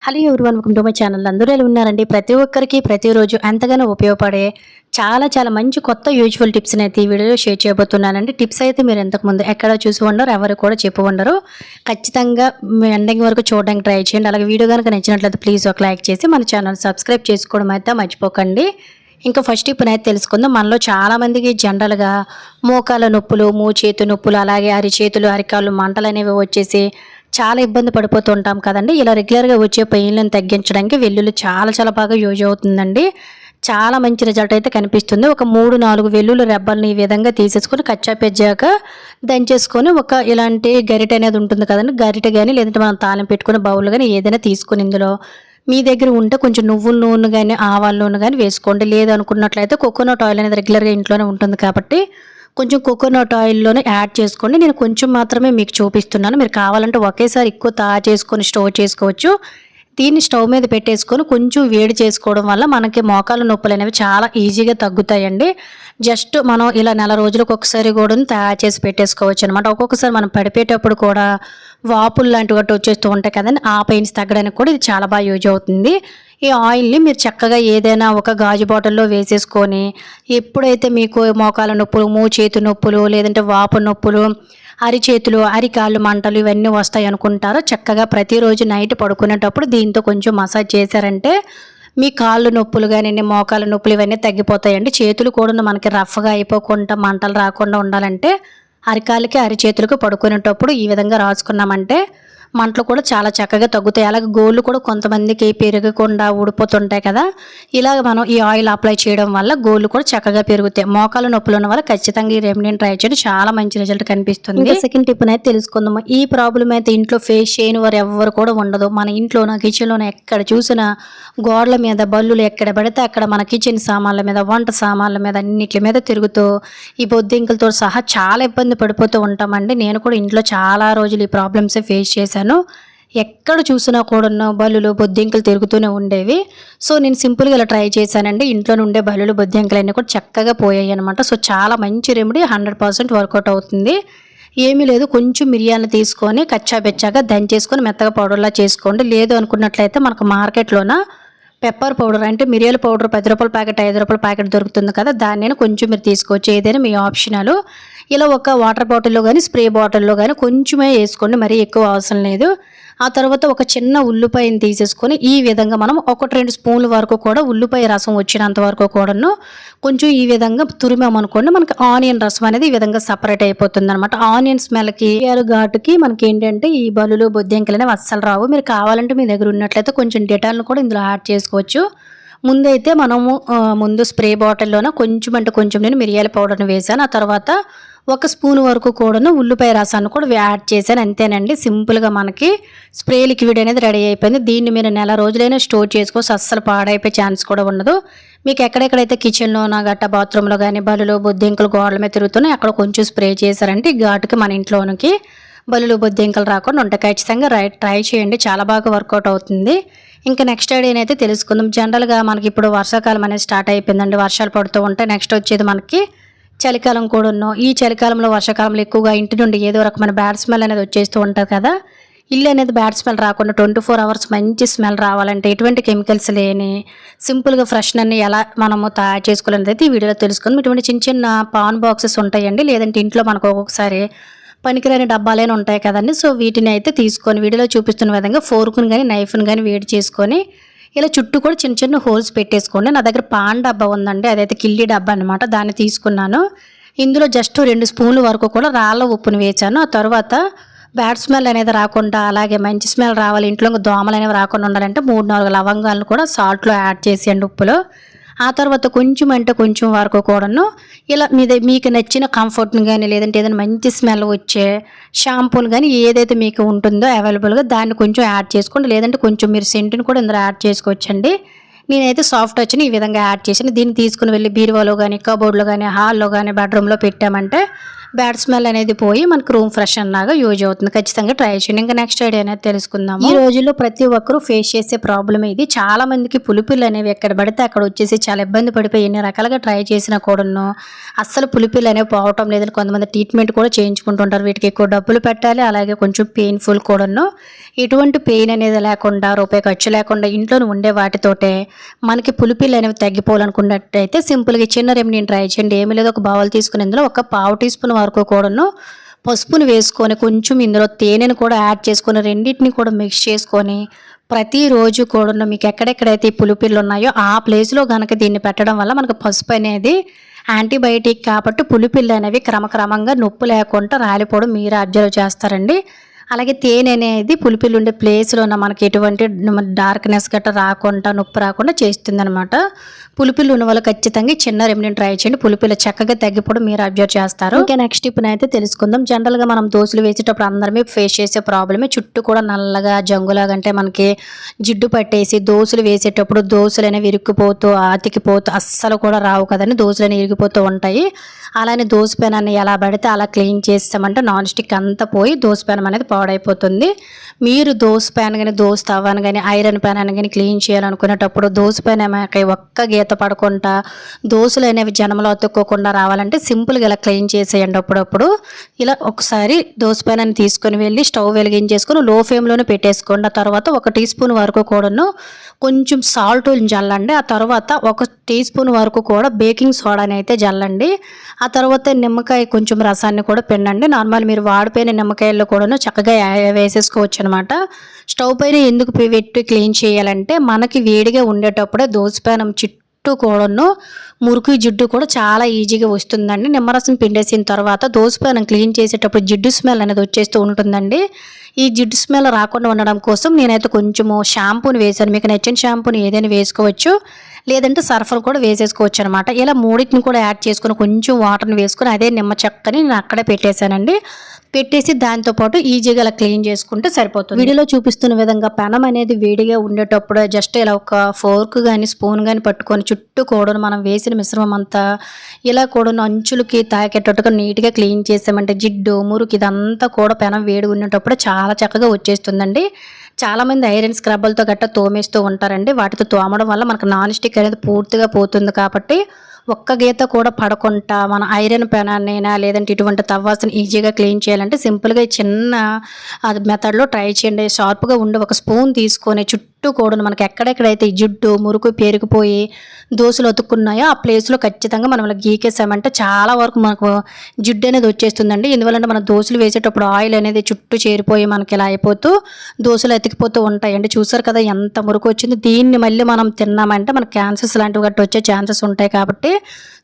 Hello everyone, welcome to my channel. అందరూ ఎలా ఉన్నారండి? ప్రతి ఒక్కరికి ప్రతిరోజు ఎంతగానో ఉపయోగపడే చాలా మంచి కొత్త యూజ్ఫుల్ టిప్స్ని అయితే ఈ వీడియోలో షేర్ చేయబోతున్నానండి. టిప్స్ అయితే మీరు ఇంతకుముందు ఎక్కడ చూసి ఉండరు, ఎవరు కూడా చెప్పి ఉండరు. ఖచ్చితంగా మీ ఎండింగ్ వరకు చూడడానికి ట్రై చేయండి. అలాగే వీడియో కనుక నచ్చినట్లయితే ప్లీజ్ ఒక లైక్ చేసి మన ఛానల్ సబ్స్క్రైబ్ చేసుకోవడం అయితే మర్చిపోకండి. ఇంకా ఫస్ట్ టిప్ అయితే తెలుసుకుందాం. మనలో చాలామందికి జనరల్గా మోకాల నొప్పులు, చేతు నొప్పులు, అలాగే అరిచేతులు, అరికాళ్ళు మంటలు అనేవి వచ్చేసి చాలా ఇబ్బంది పడిపోతుంటాం కదండి. ఇలా రెగ్యులర్గా వచ్చే పెయిన్లను తగ్గించడానికి వెల్లుల్లి చాలా బాగా యూజ్ అవుతుందండి. చాలా మంచి రిజల్ట్ అయితే కనిపిస్తుంది. ఒక 3-4 వెల్లుల్లి రెబ్బల్ని ఈ విధంగా తీసేసుకొని కచ్చా పెజ్జాక దంచేసుకొని ఇలాంటి గరిటె అనేది ఉంటుంది కదండి, గరిటె కానీ లేదంటే మనం తాళం పెట్టుకుని బౌల్ కానీ ఏదైనా తీసుకుని ఇందులో మీ దగ్గర ఉంటే కొంచెం నువ్వుల నూనె కానీ ఆవాల నూనె కానీ వేసుకోండి. లేదనుకున్నట్లయితే కోకోనట్ ఆయిల్ అనేది రెగ్యులర్గా ఇంట్లోనే ఉంటుంది కాబట్టి కొంచెం కోకోనట్ ఆయిల్లోనే యాడ్ చేసుకోండి. నేను కొంచెం మాత్రమే మీకు చూపిస్తున్నాను. మీరు కావాలంటే ఒకేసారి ఎక్కువ తయారు చేసుకొని స్టోర్ చేసుకోవచ్చు. దీన్ని స్టవ్ మీద పెట్టేసుకొని కొంచెం వేడి చేసుకోవడం వల్ల మనకి మోకాలు నొప్పులు అనేవి చాలా ఈజీగా తగ్గుతాయండి. జస్ట్ మనం ఇలా నెల రోజులకు ఒకసారి కూడా తయారు చేసి పెట్టేసుకోవచ్చు అనమాట. ఒక్కొక్కసారి మనం పడిపోయేటప్పుడు కూడా వాపులు లాంటివి వచ్చేస్తూ ఉంటాయి కదండి, ఆ పెయిన్స్ తగ్గడానికి కూడా ఇది చాలా బాగా యూజ్ అవుతుంది. ఈ ఆయిల్ని మీరు చక్కగా ఏదైనా ఒక గాజు బాటిల్లో వేసేసుకొని ఎప్పుడైతే మీకు మోకాల నొప్పులు, చేతు నొప్పులు, లేదంటే వాపు నొప్పులు, అరిచేతులు, అరికాళ్ళు మంటలు ఇవన్నీ వస్తాయి అనుకుంటారో చక్కగా ప్రతిరోజు నైట్ పడుకునేటప్పుడు దీంతో కొంచెం మసాజ్ చేశారంటే మీ కాళ్ళు నొప్పులు కానీ మోకాల నొప్పులు ఇవన్నీ తగ్గిపోతాయండి. చేతులు కూడా మనకి రఫ్గా అయిపోకుండా మంటలు రాకుండా ఉండాలంటే అరికాళ్ళకి అరిచేతులకు పడుకునేటప్పుడు ఈ విధంగా రాసుకున్నామంటే మంటలు కూడా చాలా చక్కగా తగ్గుతాయి. అలాగే గోళ్ళు కూడా కొంతమందికి పెరగకుండా ఊడిపోతుంటాయి కదా, ఇలాగ మనం ఈ ఆయిల్ అప్లై చేయడం వల్ల గోళ్ళు కూడా చక్కగా పెరుగుతాయి. మోకాలు నొప్పులు ఉన్న వల్ల ఖచ్చితంగా ఈ రెమెడీని ట్రై చేయండి, చాలా మంచి రిజల్ట్ కనిపిస్తుంది. ఇంకా సెకండ్ టిప్ అయితే తెలుసుకుందాము. ఈ ప్రాబ్లం అయితే ఇంట్లో ఫేస్ చేయని వారు ఎవరు కూడా ఉండదు. మన ఇంట్లోన కిచెన్లోనే ఎక్కడ చూసినా గోడల మీద బల్లులు ఎక్కడ పడితే అక్కడ మన కిచెన్ సామాన్ల మీద, వంట సామాన్ల మీద అన్నిటి మీద తిరుగుతూ ఈ బొద్దింకలతో సహా చాలా ఇబ్బంది పడిపోతూ ఉంటామండి. నేను కూడా ఇంట్లో చాలా రోజులు ఈ ప్రాబ్లమ్స్ ఫేస్ చేశాను. ఎక్కడ చూసినా కూడా బల్లులు బొద్దింకలు తిరుగుతూనే ఉండేవి. సో నేను సింపుల్గా ఇలా ట్రై చేశానండి. ఇంట్లో ఉండే బల్లులు బొద్దింకలు అన్నీ కూడా చక్కగా పోయాయి అనమాట. సో చాలా మంచి రెమెడీ, 100% వర్కౌట్ అవుతుంది. ఏమీ లేదు, కొంచెం మిరియాలను తీసుకొని కచ్చా బెచ్చాగా దంచేసుకొని మెత్తగా పౌడర్లా చేసుకోండి. లేదు అనుకున్నట్లయితే మనకు మార్కెట్లోన పెప్పర్ పౌడర్ అంటే మిరియాల పౌడర్ 10 రూపాయల ప్యాకెట్, 5 రూపాయల ప్యాకెట్ దొరుకుతుంది కదా, దాన్ని కొంచెం మీరు తీసుకోవచ్చు. ఏదైనా మీ ఆప్షనల్. ఇలా ఒక వాటర్ బాటిల్లో కానీ స్ప్రే బాటిల్లో కానీ కొంచెమే వేసుకోండి, మరీ ఎక్కువ అవసరం లేదు. ఆ తర్వాత ఒక చిన్న ఉల్లిపాయని తీసేసుకొని ఈ విధంగా మనం 1-2 స్పూన్ల వరకు కూడా ఉల్లిపాయ రసం వచ్చినంత వరకు కూడాను కొంచెం ఈ విధంగా తురిమామనుకోండి, మనకి ఆనియన్ రసం అనేది ఈ విధంగా సపరేట్ అయిపోతుంది అనమాట. ఆనియన్ స్మెల్కి, ఘాటుకి మనకి ఏంటంటే ఈ బలులు బొద్దింకలు అనేవి అస్సలు రావు. మీరు కావాలంటే మీ దగ్గర ఉన్నట్లయితే కొంచెం డెటాల్ను కూడా ఇందులో యాడ్ చేసుకోవచ్చు. ముందైతే మనము ముందు స్ప్రే బాటిల్లోన కొంచెం నేను మిరియాల పౌడర్ని వేసాను. ఆ తర్వాత 1 స్పూన్ వరకు కూడాను ఉల్లిపాయ రసాన్ని కూడా యాడ్ చేశాను. అంతేనండి, సింపుల్గా మనకి స్ప్రే లిక్విడ్ అనేది రెడీ అయిపోయింది. దీన్ని మీరు నెల రోజులైనా స్టోర్ చేసుకోవచ్చు, అస్సలు పాడైపోయే ఛాన్స్ కూడా ఉండదు. మీకు ఎక్కడెక్కడైతే కిచెన్లోన గట్ట బాత్రూంలో కానీ బలులు బొద్దింకలు గోడల మీద తిరుగుతున్నాయి అక్కడ కొంచెం స్ప్రే చేశారంటే ఈ ఘాటుకి మన ఇంట్లోనికి బలులు బొద్దింకలు రాకుండా ఉంటాయి. ఖచ్చితంగా ట్రై చేయండి, చాలా బాగా వర్కౌట్ అవుతుంది. ఇంకా నెక్స్ట్ ఐడియానైతే తెలుసుకుందాం. జనరల్గా మనకి ఇప్పుడు వర్షాకాలం అనేది స్టార్ట్ అయిపోయిందండి, వర్షాలు పడుతూ ఉంటాయి. నెక్స్ట్ వచ్చేది మనకి చలికాలం కూడా ఉన్నాం. ఈ చలికాలంలో వర్షాకాలంలో ఎక్కువగా ఇంటి నుండి ఏదో రకమైన బ్యాడ్ స్మెల్ అనేది వచ్చేస్తూ ఉంటుంది కదా. ఇల్లు అనేది బ్యాడ్ స్మెల్ రాకుండా 24 అవర్స్ మంచి స్మెల్ రావాలంటే ఎటువంటి కెమికల్స్ లేని సింపుల్గా ఫ్రెష్నర్ని ఎలా మనము తయారు చేసుకోవాలనేది అయితే ఈ వీడియోలో తెలుసుకుందాం. ఇటువంటి చిన్న పాన్ బాక్సెస్ ఉంటాయండి, లేదంటే ఇంట్లో మనకు ఒక్కొక్కసారి పనికిరాని డబ్బాలైనా ఉంటాయి కదండి. సో వీటిని అయితే తీసుకొని వీడియోలో చూపిస్తున్న విధంగా ఫోర్కుని కానీ నైఫ్ని కానీ వేడి చేసుకొని ఇలా చుట్టూ కూడా చిన్న హోల్స్ పెట్టేసుకోండి. నా దగ్గర పాన్ డబ్బా ఉందండి, అదైతే కిల్లి డబ్బా అనమాట, దాన్ని తీసుకున్నాను. ఇందులో జస్ట్ 2 స్పూన్ల వరకు కూడా రాళ్ళ ఉప్పుని వేసాను. ఆ తర్వాత బ్యాడ్ స్మెల్ అనేది రాకుండా అలాగే మంచి స్మెల్ రావాలి, ఇంట్లో దోమలు అనేవి రాకుండా ఉండాలంటే 3-4 లవంగాలను కూడా సాల్ట్లో యాడ్ చేసేయండి ఉప్పులో. ఆ తర్వాత కొంచెం వరకు కూడాను ఇలా మీకు నచ్చిన కంఫర్ట్ని కానీ లేదంటే ఏదైనా మంచి స్మెల్ వచ్చే షాంపూని కానీ ఏదైతే మీకు ఉంటుందో అవైలబుల్గా దాన్ని కొంచెం యాడ్ చేసుకోండి. లేదంటే కొంచెం మీరు సెంటుని కూడా ఇందులో యాడ్ చేసుకోవచ్చండి. నేనైతే సాఫ్ట్ టచ్ని ఈ విధంగా యాడ్ చేసాను. దీన్ని తీసుకుని వెళ్ళి బీరువాలో కానీ కబోర్డ్లో కానీ హాల్లో కానీ బెడ్రూమ్లో పెట్టామంటే బ్యాడ్ స్మెల్ అనేది పోయి మనకు రూమ్ ఫ్రెష్ అన్నాగా యూజ్ అవుతుంది. ఖచ్చితంగా ట్రై చేయండి. ఇంకా నెక్స్ట్ ఐడియా అనేది తెలుసుకుందాం. ఈ రోజుల్లో ప్రతి ఒక్కరూ ఫేస్ చేసే ప్రాబ్లమ్ ఇది. చాలా మందికి పులిపిల్లు అనేవి ఎక్కడ పడితే అక్కడ వచ్చేసి చాలా ఇబ్బంది పడిపోయి ఎన్ని రకాలుగా ట్రై చేసినా కూడాను అస్సలు పులిపిల్లు అనేవి పోవటం లేదని కొంతమంది ట్రీట్మెంట్ కూడా చేయించుకుంటుంటారు. వీటికి ఎక్కువ డబ్బులు పెట్టాలి, అలాగే కొంచెం పెయిన్ఫుల్ కూడాను. ఎటువంటి పెయిన్ అనేది లేకుండా, రూపాయి ఖర్చు లేకుండా ఇంట్లోనే ఉండే వాటితోటే మనకి పులిపిల్లు అనేవి తగ్గిపోవాలనుకున్నట్టయితే సింపుల్గా చిన్న రెమెడీని ట్రై చేయండి. ఏమీ లేదు, ఒక బౌల్ తీసుకుని ఇందులో ఒక పావు టీ స్పూన్ వరకు కూడాను పసుపుని వేసుకొని కొంచెం ఇందులో తేనెను కూడా యాడ్ చేసుకొని రెండింటిని కూడా మిక్స్ చేసుకొని ప్రతిరోజు కూడా మీకు ఎక్కడెక్కడైతే పులిపిల్లు ఉన్నాయో ఆ ప్లేస్లో కనుక దీన్ని పెట్టడం వల్ల మనకు పసుపు అనేది యాంటీబయాటిక్ కాబట్టి పులిపిల్లు అనేవి క్రమక్రమంగా నొప్పి లేకుండా రాలిపోవడం మీరు అబ్జర్వ్ చేస్తారండి. అలాగే తేనె అనేది పులిపిల్లు ఉండే ప్లేస్లో మనకి ఎటువంటి డార్క్నెస్ గట్రా రాకుండా, నొప్పి రాకుండా చేస్తుంది అనమాట. పులిపిల్లు ఉన్న వాళ్ళు ఖచ్చితంగా చిన్న రెమెడీని ట్రై చేయండి. పులిపిల్లు చక్కగా తగ్గిపోవడం మీరు అబ్జర్వ్ చేస్తారు. ఓకే, నెక్స్ట్ టిప్ అయితే తెలుసుకుందాం. జనరల్గా మనం దోశలు వేసేటప్పుడు అందరమే ఫేస్ చేసే ప్రాబ్లమే చుట్టూ కూడా నల్లగా జంగులాగా అంటే మనకి జిడ్డు పట్టేసి దోశలు వేసేటప్పుడు దోశలు అనేవి ఇరుక్కుపోతూ అతికిపోతూ అస్సలు కూడా రావు కదండి, దోశలు అనేవి ఇరిగిపోతూ ఉంటాయి. అలానే దోశ పెనాన్ని ఎలా పడితే అలా క్లీన్ చేస్తామంటే నాన్ స్టిక్ అంతా పోయి దోశ పెనం అనేది పాడైపోతుంది. మీరు దోశ ప్యాన్ కానీ, దోశ తవ్వాను కానీ, ఐరన్ ప్యాన్ అని కానీ క్లీన్ చేయాలనుకునేటప్పుడు దోశ ప్యాన్ ఏమాక ఒక్క గీత పడకుండా దోశలు అనేవి జనంలో అతుక్కోకుండా రావాలంటే సింపుల్గా ఇలా క్లీన్ చేసేయండి. అప్పుడప్పుడు ఇలా ఒకసారి దోశ ప్యాన్ అని తీసుకొని వెళ్ళి స్టవ్ వెలిగించేసుకొని లో ఫ్లేమ్లోనే పెట్టేసుకోండి. ఆ తర్వాత 1 టీ స్పూన్ వరకు కూడాను కొంచెం సాల్ట్ జల్లండి. ఆ తర్వాత 1 టీ స్పూన్ వరకు కూడా బేకింగ్ సోడాని అయితే జల్లండి. ఆ తర్వాత నిమ్మకాయ కొంచెం రసాన్ని కూడా పిండండి. నార్మల్ మీరు వాడిపోయిన నిమ్మకాయల్లో కూడాను చక్కగా వేసేసుకోవచ్చు అనమాట. స్టవ్ పైన ఎందుకు పెట్టి క్లీన్ చేయాలంటే మనకి వేడిగా ఉండేటప్పుడే దోశ పెనం చుట్టూ కూడాను మురికి జిడ్డు కూడా చాలా ఈజీగా వస్తుందండి. నిమ్మరసం పిండేసిన తర్వాత దోశ పెనం క్లీన్ చేసేటప్పుడు జిడ్డు స్మెల్ అనేది వచ్చేస్తూ ఉంటుందండి. ఈ జిడ్డు స్మెల్ రాకుండా ఉండడం కోసం నేనైతే కొంచెము షాంపూని వేసాను. మీకు నచ్చిన షాంపూని ఏదైనా వేసుకోవచ్చు, లేదంటే సర్ఫలు కూడా వేసేసుకోవచ్చు అనమాట. ఇలా మూడింటిని కూడా యాడ్ చేసుకుని కొంచెం వాటర్ని వేసుకొని అదే నిమ్మ చెక్కని నేను అక్కడే పెట్టేశానండి. పెట్టేసి దాంతోపాటు ఈజీగా ఇలా క్లీన్ చేసుకుంటే సరిపోతుంది. వీడియోలో చూపిస్తున్న విధంగా పెనం అనేది వేడిగా ఉండేటప్పుడు జస్ట్ ఇలా ఒక ఫోర్క్ కానీ స్పూన్ కానీ పట్టుకొని చుట్టూ కూడా మనం వేసిన మిశ్రమం అంతా ఇలా కూడా అంచులకి తాకేటట్టుగా నీట్గా క్లీన్ చేసామంటే జిడ్డు మురికి ఇదంతా కూడా పెనం వేడిగా ఉండేటప్పుడు చాలా చక్కగా వచ్చేస్తుందండి. చాలామంది ఐరన్ స్క్రబ్బలతో గట్టా తోమేస్తూ ఉంటారండి. వాటితో తోమడం వల్ల మనకు నాన్ స్టిక్ అనేది పూర్తిగా పోతుంది. కాబట్టి ఒక్క గీత కూడా పడకుండా మన ఐరన్ పెనాన్నైనా లేదంటే ఇటువంటి తవ్వాసని ఈజీగా క్లీన్ చేయాలంటే సింపుల్గా చిన్న మెథడ్లో ట్రై చేయండి. షార్ప్గా ఉండి ఒక స్పూన్ తీసుకొని చుట్టూ కూడా మనకి ఎక్కడెక్కడైతే జిడ్డు మురుకు పేరుకుపోయి దోశలు అతుక్కున్నాయో ఆ ప్లేస్లో ఖచ్చితంగా మనం ఇలా గీకేసామంటే చాలా వరకు మనకు జిడ్డు అనేది వచ్చేస్తుందండి. ఎందువల్లంటే మనం దోశలు వేసేటప్పుడు ఆయిల్ అనేది చుట్టూ చేరిపోయి మనకి ఇలా అయిపోతూ దోశలు అతికిపోతూ ఉంటాయండి. చూసారు కదా ఎంత మురుకు వచ్చింది. దీన్ని మళ్ళీ మనం తిన్నామంటే మనకు క్యాన్సర్స్ లాంటివి గట్టి వచ్చే ఛాన్సెస్ ఉంటాయి. కాబట్టి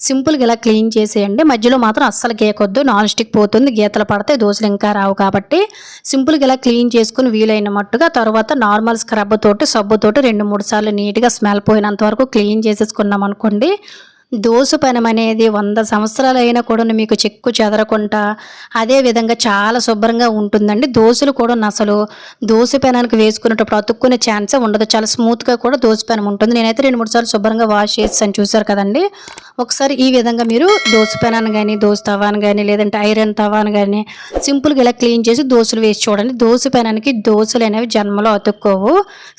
సింపుల్గా ఇలా క్లీన్ చేసేయండి. మధ్యలో మాత్రం అస్సలు గీకొద్దు, నాన్ స్టిక్ పోతుంది. గీతలు పడితే దోశలు ఇంకా రావు. కాబట్టి సింపుల్గా ఇలా క్లీన్ చేసుకుని వీలైన మట్టుగా తర్వాత నార్మల్ స్క్రబ్ తోటి సబ్బుతోటి 2-3 సార్లు నీట్గా స్మెల్ పోయినంత వరకు క్లీన్ చేసేసుకున్నాం అనుకోండి, దోశ పెనం అనేది 100 సంవత్సరాలు అయినా కూడా మీకు చెక్కు చెదరకుండా అదే విధంగా చాలా శుభ్రంగా ఉంటుందండి. దోశలు కూడా అసలు దోశ పెనానికి వేసుకునేటప్పుడు అతుక్కునే ఛాన్సే ఉండదు. చాలా స్మూత్గా కూడా దోశ పెనం ఉంటుంది. నేనైతే 2-3 సార్లు శుభ్రంగా వాష్ చేసాను, చూసారు కదండి. ఒకసారి ఈ విధంగా మీరు దోశ పెనాన్ని కానీ, దోశ తవాను కానీ, లేదంటే ఐరన్ తవాను కానీ సింపుల్గా ఇలా క్లీన్ చేసి దోశలు వేసి చూడండి. దోశ పెనానికి దోశలు అనేవి జన్మలో అతుక్కోవు.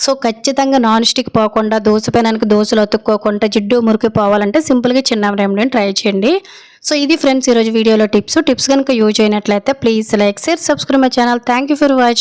సో ఖచ్చితంగా నాన్ స్టిక్ పోకుండా దోశ పెనానికి దోశలు అతుక్కోకుండా జిడ్డు మురికి పోవాలంటే సింపుల్గా చిన్న రెమెడీని ట్రై చేయండి. సో ఇది ఫ్రెండ్స్ ఈరోజు వీడియోలో టిప్స్ కనుక యూజ్ అయినట్లయితే please like, share, subscribe my channel. Thank you for watching.